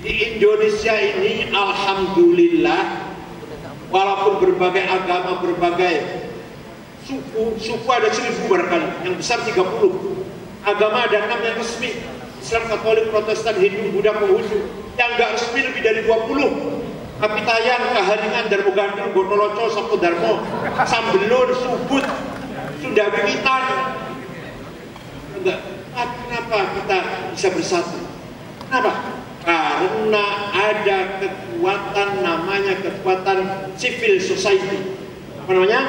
Di Indonesia ini alhamdulillah, walaupun berbagai agama, berbagai suku ada 1000 barangkali, yang besar 30. Agama ada 6 yang resmi, Islam, Katolik, Protestan, Hindu, Buddha, Konghucu. Yang nggak resmi lebih dari 20. Kapitayan, Kaharingan, Darmo Gandul, Gotoloco, Sapodarmo, Sambelun, Subut, Sunda Wiwitan. Enggak. Kenapa kita bisa bersatu? Kenapa? Karena ada kekuatan, namanya kekuatan civil society. Apa namanya?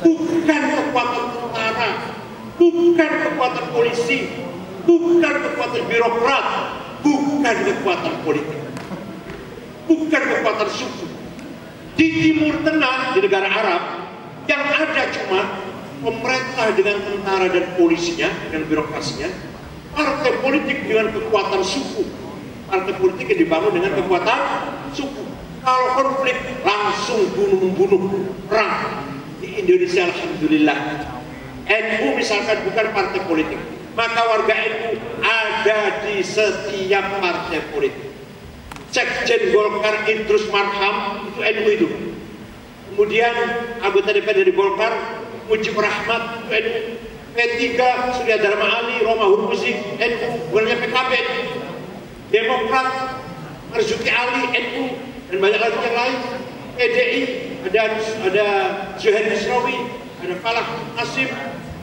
Bukan kekuatan tentara, bukan kekuatan polisi, bukan kekuatan birokrat, bukan kekuatan politik, bukan kekuatan suku. Di Timur Tengah, di negara Arab, yang ada cuma pemerintah dengan tentara dan polisinya, dengan birokrasinya, partai politik dengan kekuatan suku, partai politik yang dibangun dengan kekuatan suku. Kalau konflik langsung bunuh-membunuh, perang. Di Indonesia alhamdulillah, NU misalkan bukan partai politik, maka warga NU ada di setiap partai politik. Sekjen Golkar Idrus Marham itu NU itu. Kemudian anggota DPR dari Golkar Mujib Rahmat itu NU. P3 Surya Dharma Ali, Roma Hurmuzi NU, bukannya PKB. Demokrat Marzuki Ali NU, dan banyak lagi yang lain. PDI ada Zuhair Misrawi, ada Falah Nasim,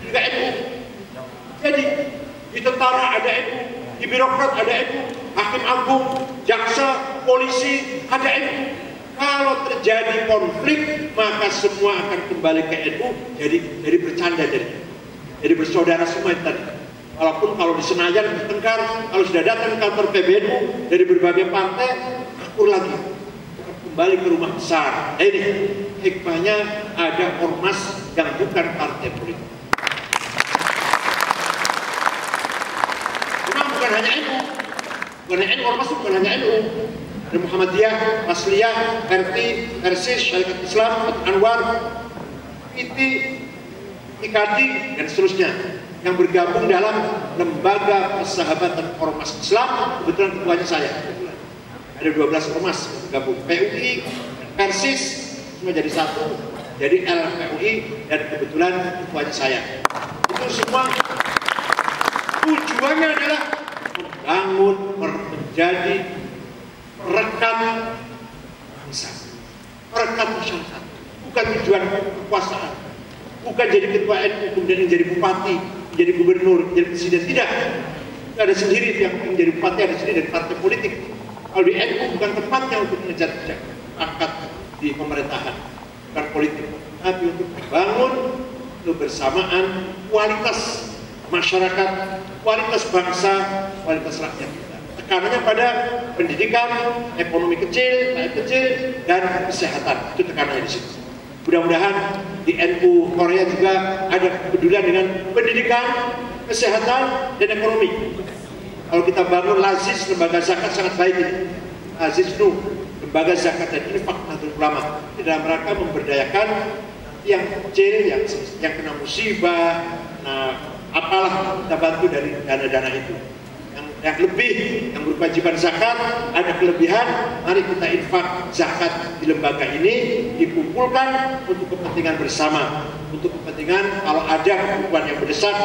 juga NU. Jadi di tentara ada NU, di birokrat ada NU, hakim agung, jaksa, polisi ada NU. Kalau terjadi konflik, maka semua akan kembali ke NU. Jadi bercanda jadi bersaudara semua itu tadi. Walaupun kalau di Senayan bertengkar, kalau sudah datang kantor PBNU dari berbagai partai, akur lagi, kembali ke rumah besar. Nah, ini hikmahnya ada ormas yang bukan partai politik. Memang bukan hanya NU, ormas itu bukan hanya NU. Ada Muhammadiyah, Wasliyah, RT, Persis, Syarikat Islam, Anwar, PT, IKD, dan seterusnya, yang bergabung dalam lembaga persahabatan ormas Islam. Kebetulan ketuanya saya. Ada 12 ormas bergabung. PUI, Persis, semua jadi satu, jadi LPUI, dan kebetulan ketuanya saya. Itu semua tujuannya adalah membangun, menjadi perekat bangsa, perekat masyarakat. Bukan tujuan kekuasaan, bukan jadi ketua NU kemudian jadi bupati, jadi gubernur, jadi presiden. Tidak. Ada sendiri yang menjadi bupati, ada sendiri dari partai politik. Kalau di NU bukan tempatnya untuk mengejar-kejar pangkat di pemerintahan, bukan politik, tapi untuk membangun kebersamaan, kualitas masyarakat, kualitas bangsa, kualitas rakyat kita. Tekanannya pada pendidikan, ekonomi kecil, rakyat kecil, dan kesehatan. Itu tekanannya di situ. Mudah-mudahan di NU Korea juga ada kepedulian dengan pendidikan, kesehatan, dan ekonomi. Kalau kita bangun Lazis, lembaga zakat sangat baik ini. Lazis itu lembaga zakat dan infak Nahdlatul Ulama dalam rangka memberdayakan yang kecil, yang kena musibah, apalah kita bantu dari dana-dana itu. Yang lebih, yang berkewajiban zakat, ada kelebihan, mari kita infak zakat di lembaga ini, dikumpulkan untuk kepentingan bersama, untuk kepentingan kalau ada kebutuhan yang mendesak,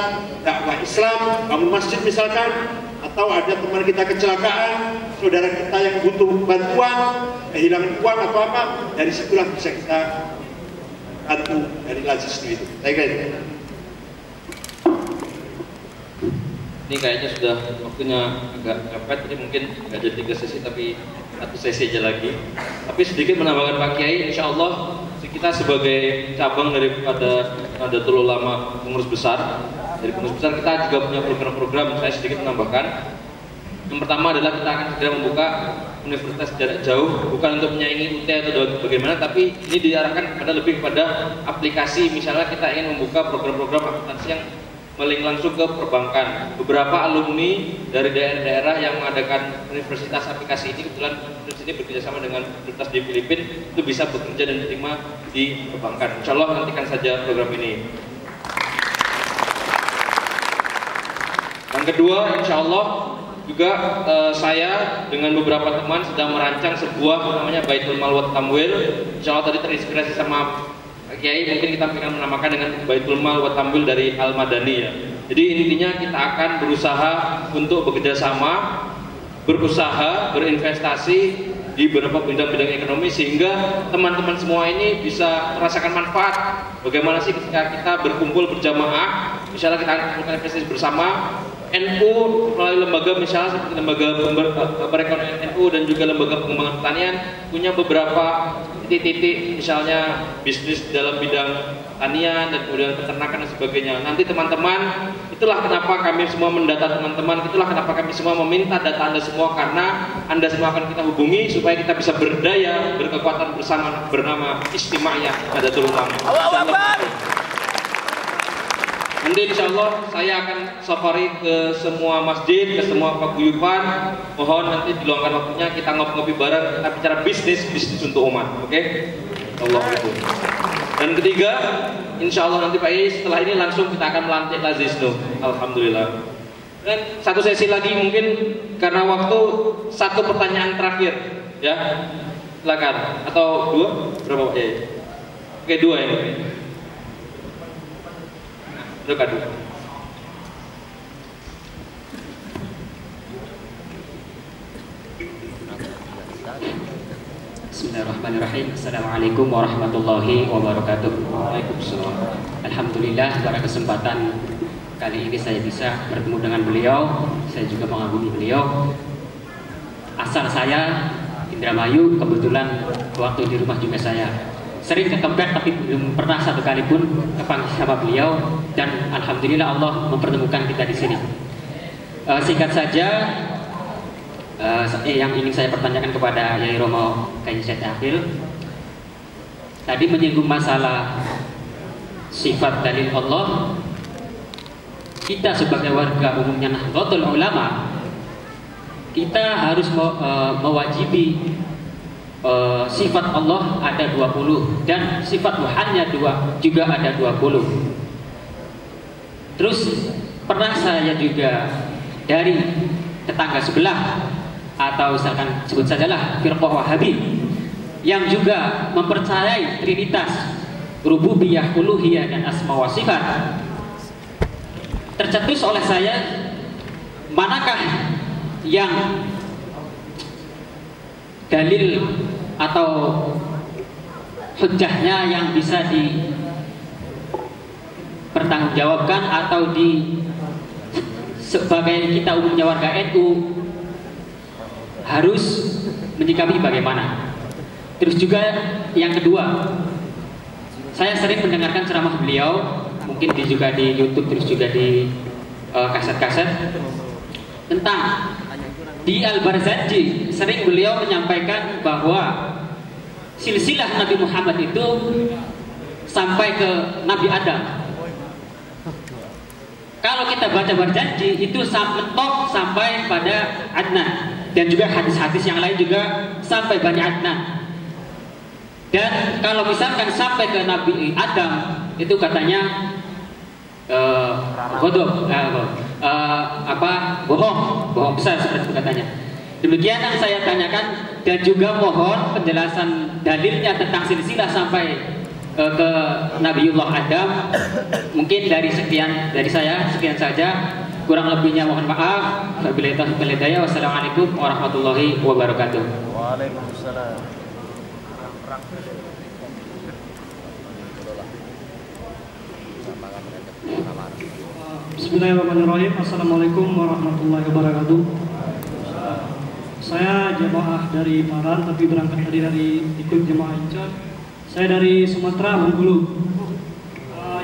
dakwah Islam, bangun masjid misalkan, atau ada teman kita kecelakaan, saudara kita yang butuh bantuan, kehilangan uang atau apa, dari situlah bisa kita bantu dari Lazis itu. Saya kira ini kayaknya sudah waktunya agak mepet, jadi mungkin nggak jadi 3 sesi tapi 1 sesi aja lagi. Tapi sedikit menambahkan Pak Kiai, insya Allah kita sebagai cabang daripada Nahdlatul Ulama pengurus besar, dari pengurus besar kita juga punya program-program. Saya sedikit menambahkan. Yang pertama adalah kita akan segera membuka universitas jarak jauh, bukan untuk menyaingi UT atau bagaimana, tapi ini diarahkan pada lebih kepada aplikasi. Misalnya kita ingin membuka program-program akuntansi yang melink langsung ke perbankan. Beberapa alumni dari daerah-daerah yang mengadakan universitas aplikasi ini, kebetulan universitas ini bekerjasama dengan universitas di Filipina, itu bisa bekerja dan diterima di perbankan. Insya Allah nantikan saja program ini. Yang kedua, insya Allah juga saya dengan beberapa teman sedang merancang sebuah namanya Baitul Mal wa Tamwil. Insya Allah tadi terinspirasi sama Pak Kiai, mungkin kita akan menamakan dengan Baitul Mal wa Tamwil dari Al Madani ya. Jadi intinya kita akan berusaha untuk bekerja sama, berusaha berinvestasi di beberapa bidang-bidang ekonomi sehingga teman-teman semua ini bisa merasakan manfaat. Bagaimana sih ketika kita berkumpul berjamaah, misalnya kita akan melakukan investasi bersama. NU melalui lembaga misalnya seperti lembaga perekonomian NU dan juga lembaga pengembangan pertanian punya beberapa titik-titik misalnya bisnis dalam bidang pertanian dan kemudian peternakan dan sebagainya. Nanti teman-teman, itulah kenapa kami semua mendata teman-teman, itulah kenapa kami semua meminta data Anda semua, karena Anda semua akan kita hubungi supaya kita bisa berdaya, berkekuatan bersama bernama Istimaiyah Nadatul Ulama. Nanti insya Allah saya akan safari ke semua masjid, ke semua paguyuban. Mohon nanti diluangkan waktunya kita ngopi-ngopi bareng, kita bicara bisnis untuk umat. Oke? Assalamualaikum. Dan ketiga, insya Allah nanti Pak Yai setelah ini langsung kita akan melantik Lazisnu. Alhamdulillah. Dan satu sesi lagi mungkin karena waktu, satu pertanyaan terakhir, ya. Silakan. Atau dua? Berapa Pak Yai? Oke, dua ya. Bismillahirrahmanirrahim. Assalamualaikum warahmatullahi wabarakatuh. Waalaikumsalam. Alhamdulillah pada kesempatan kali ini saya bisa bertemu dengan beliau. Saya juga mengagumi beliau. Asal saya Indramayu, kebetulan waktu di rumah juga saya sering ke tempat tapi belum pernah satu kali pun kepanggil sama beliau, dan alhamdulillah Allah mempertemukan kita di sini. Singkat saja, yang ingin saya pertanyakan kepada Yai Romo Kyai Said Akil tadi menyinggung masalah sifat dalil Allah. Kita sebagai warga umumnya Nahdlatul Ulama, kita harus mewajibi sifat Allah ada 20 dan sifat Tuhannya juga ada 20. Terus pernah saya juga dari tetangga sebelah, atau misalkan sebut sajalah firqah Wahabi, yang juga mempercayai trinitas rububiyah, uluhiyah dan asma wa sifat. Tercetus oleh saya manakah yang dalil atau hujjahnya yang bisa dipertanggungjawabkan atau sebagai kita umumnya warga NU harus menyikapi bagaimana. Terus juga yang kedua, saya sering mendengarkan ceramah beliau, mungkin juga di YouTube, terus juga di kaset-kaset tentang di Al-Barzanji. Sering beliau menyampaikan bahwa silsilah Nabi Muhammad itu sampai ke Nabi Adam. Kalau kita baca Barzanji itu mentok sampai pada Adnan, dan juga hadis-hadis yang lain juga sampai Bani Adnan. Dan kalau misalkan sampai ke Nabi Adam itu katanya bohong besar seperti itu katanya. Demikian yang saya tanyakan, dan juga mohon penjelasan dalilnya tentang silsilah sampai ke Nabiullah Adam. Mungkin dari saya sekian saja, kurang lebihnya mohon maaf. Wassalamualaikum warahmatullahi wabarakatuh. Waalaikumsalam. Bismillahirrahmanirrahim. Assalamualaikum warahmatullahi wabarakatuh. Saya jemaah dari Paran, tapi berangkat tadi dari ikut jemaah Inca. Saya dari Sumatera, Bengkulu.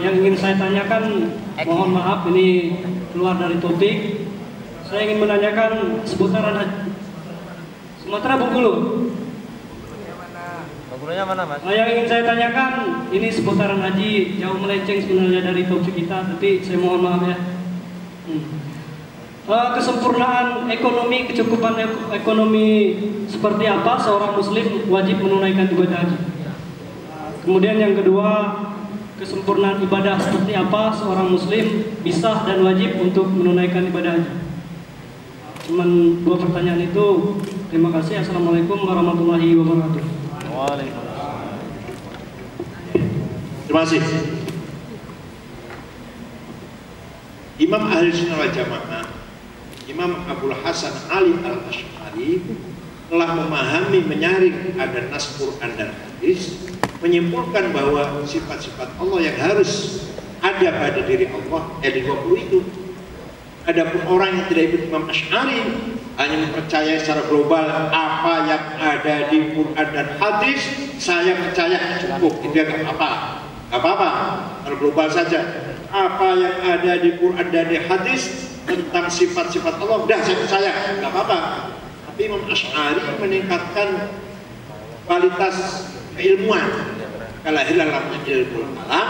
Yang ingin saya tanyakan, mohon maaf ini keluar dari topik. Saya ingin menanyakan seputaran haji. Sumatera, Bengkulu. Bengkulunya mana, Mas? Yang ingin saya tanyakan ini seputaran haji, jauh melenceng sebenarnya dari topik kita, tapi saya mohon maaf ya. Kesempurnaan ekonomi, kecukupan ekonomi seperti apa seorang muslim wajib menunaikan ibadah haji. Kemudian yang kedua, kesempurnaan ibadah seperti apa seorang muslim bisa dan wajib untuk menunaikan ibadah haji. Cuman 2 pertanyaan itu. Terima kasih. Assalamualaikum warahmatullahi wabarakatuh. Waalaikumsalam. Terima kasih. Imam Ahli Sunnah wal Jamaah, Imam Abul Hasan Ali Al-Asy'ari telah memahami, menyaring ada nas Quran dan hadis, menyimpulkan bahwa sifat-sifat Allah yang harus ada pada diri Allah di 20 itu. Adapun orang yang tidak ikut Imam Asy'ari, hanya mempercayai secara global apa yang ada di Quran dan hadis, saya percaya cukup, itu ya nggak apa-apa, secara global saja. Apa yang ada di Quran dan di hadis tentang sifat-sifat Allah, udah saya percaya, nggak apa-apa. Tapi Imam Asy'ari meningkatkan kualitas keilmuan. Kelahiran namanya ilmu kalam.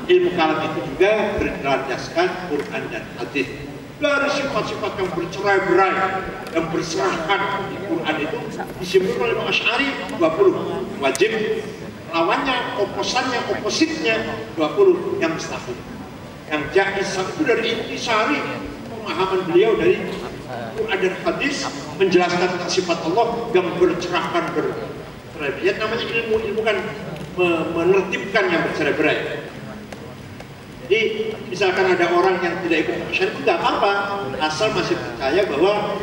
Ilmu kalam itu juga berlandaskan Quran dan hadis. Dari sifat-sifat yang bercerai-berai, yang berserakan di Quran itu disimpulkan oleh Imam Asy'ari 20 wajib, lawannya, oposannya, opositnya 20 yang mustahil. Yang jaiz itu dari intisari pemahaman beliau dari Quran dan hadis menjelaskan tentang sifat Allah yang bercerahkan, bercerai-berai. Namanya ilmu kan menertibkan yang bercerai-berai. Jadi misalkan ada orang yang tidak ikut Asy'ari itu nggak apa-apa, asal masih percaya bahwa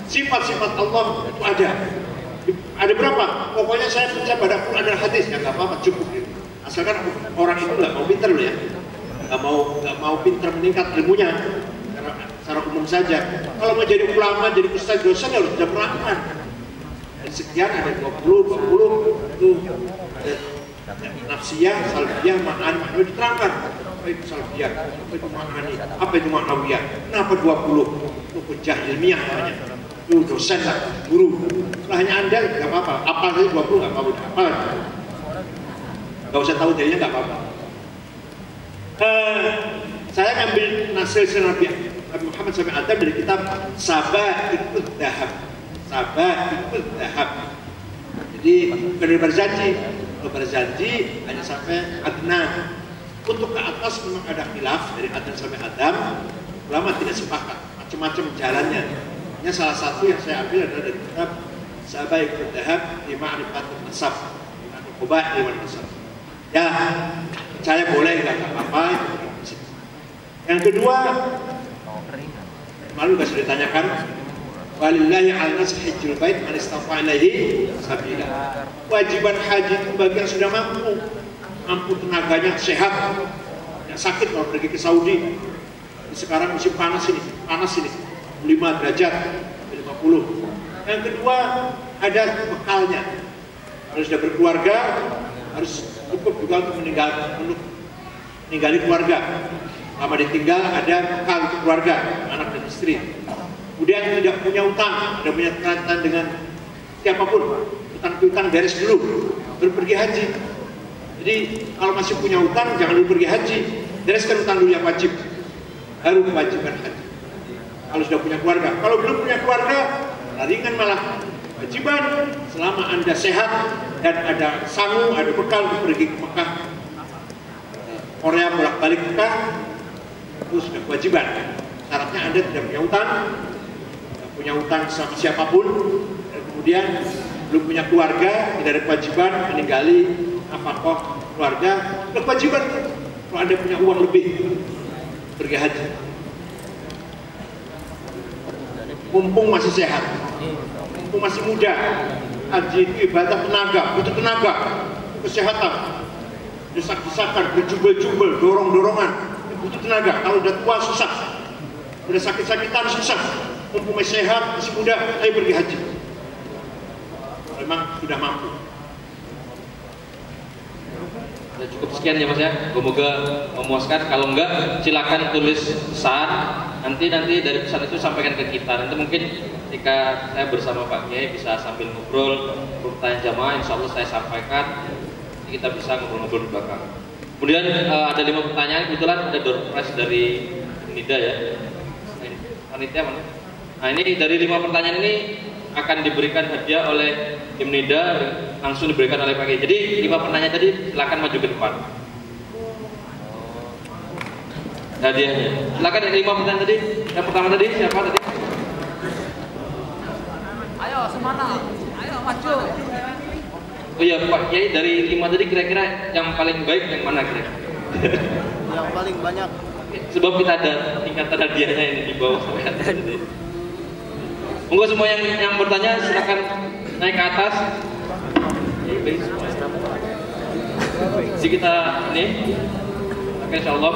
sifat-sifat Allah itu ada. Ada berapa? Pokoknya saya percaya pada Quran dan hadis, ya nggak apa-apa, cukup gitu. Asalkan orang itu nggak mau pintar loh ya, nggak mau pintar meningkat ilmunya, secara umum saja. Kalau mau jadi ulama, jadi ustaz, dosen ya harus menerangkan. Dari sekian ada 20 itu ada nafsiyah, salbiyah, ma'ani, diterangkan. Apa itu salbiyah, apa itu ma'ani, apa itu ma'nawiyah, kenapa 20? Itu hujjah ilmiah namanya. Itu dosen lah, guru. Setelahnya Anda nggak apa-apa, apal saja 20 nggak apa-apa, apal. Nggak usah tahu dirinya nggak apa-apa. Saya ngambil nasil Nabi Muhammad SAW dari kitab Sabaikul Dhahab. Sabaikul Dhahab. Jadi bukan berjanji, kalau berjanji hanya sampai Adnan. Untuk ke atas memang ada khilaf dari Adam sampai Adam. Ulama tidak sepakat, macam-macam jalannya. Hanya salah satu yang saya ambil adalah dari kitab Sabaikul Dhahab di Ma'rifatul Nasab, Qubah di Nasab. Ya, percaya boleh, nggak apa-apa. Yang kedua, malu nggak sudah ditanyakan. Walillahi 'alan-nas hajjul bait man istata'a ilaihi sabila. Kewajiban haji itu bagi yang sudah mampu tenaganya, sehat. Yang sakit kalau pergi ke Saudi. Sekarang musim panas ini 5 derajat, 50. Yang kedua, ada bekalnya. Kalau sudah berkeluarga, harus cukup juga untuk meninggali keluarga. Lama ditinggal ada bekal untuk keluarga, anak dan istri. Kemudian tidak punya utang, tidak punya kaitan dengan siapapun. Utang beres dulu, baru pergi haji. Jadi kalau masih punya utang, jangan dulu pergi haji. Bereskan utang dulu yang wajib, baru kewajiban haji. Kalau sudah punya keluarga, kalau belum punya keluarga, ringan malah. Kewajiban selama Anda sehat dan ada sangu, ada bekal untuk pergi ke Mekah, Korea bolak-balik Mekah, itu sudah kewajiban. Syaratnya Anda tidak punya utang, sama siapapun, dan kemudian belum punya keluarga, tidak ada kewajiban meninggali nafkah keluarga. Ada kewajiban kalau Anda punya uang lebih pergi haji. Mumpung masih sehat, mumpung masih muda, haji itu ibadah tenaga, butuh tenaga, kesehatan, desak-desakan, berjubel-jubel, dorong-dorongan, butuh tenaga. Kalau udah tua susah, udah sakit-sakitan susah. Mumpung masih sehat, masih muda, ayo pergi haji. Memang sudah mampu. Cukup sekian ya Mas ya, semoga memuaskan. Kalau enggak, silakan tulis pesan. Nanti dari pesan itu sampaikan ke kita. Nanti mungkin ketika saya bersama Pak Kiai bisa sambil ngobrol, pertanyaan jamaah, insya Allah saya sampaikan. Nanti kita bisa ngobrol-ngobrol di belakang. Kemudian ada 5 pertanyaan. Kebetulan ada door prize dari Nida ya. Panitia mana? Nah ini dari 5 pertanyaan ini akan diberikan hadiah oleh tim Nida, langsung diberikan oleh Pak Kiai. Jadi 5 pertanyaan tadi silakan maju ke depan. Hadiahnya. Silakan yang 5 pertanyaan tadi. Yang pertama tadi siapa tadi? Oh iya Pak Kiai, dari 5 tadi kira-kira yang paling baik yang mana kira-kira? Yang paling banyak. Sebab kita ada tingkatan hadiahnya ini di bawah sampai atas ini. Monggo semua yang bertanya silakan naik ke atas. Jadi kita ini, oke insyaallah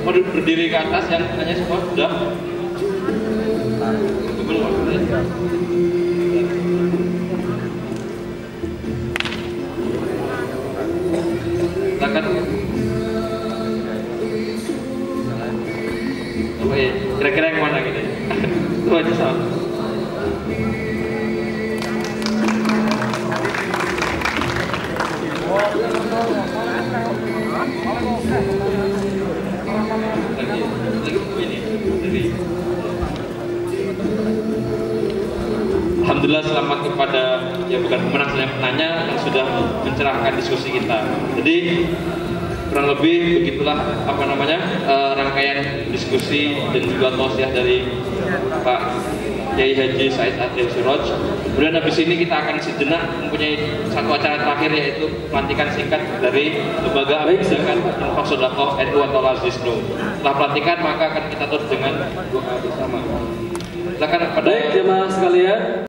mau berdiri ke atas yang tanya semua sudah. Silakan. Oke, kira-kira yang mana gitu? Itu aja salah. Alhamdulillah selamat kepada bukan pemenang, selain penanya yang sudah mencerahkan diskusi kita. Jadi kurang lebih begitulah rangkaian diskusi dan juga tausiah dari Pak Kiai Haji Said Adil Siraj. Kemudian habis ini kita akan sejenak mempunyai satu acara terakhir, yaitu pelantikan singkat dari Lembaga Zakat Infak Sedekah NU atau Lazisnu. Setelah pelantikan maka akan kita tutup dengan doa bersama. Silakan pada jemaah sekalian.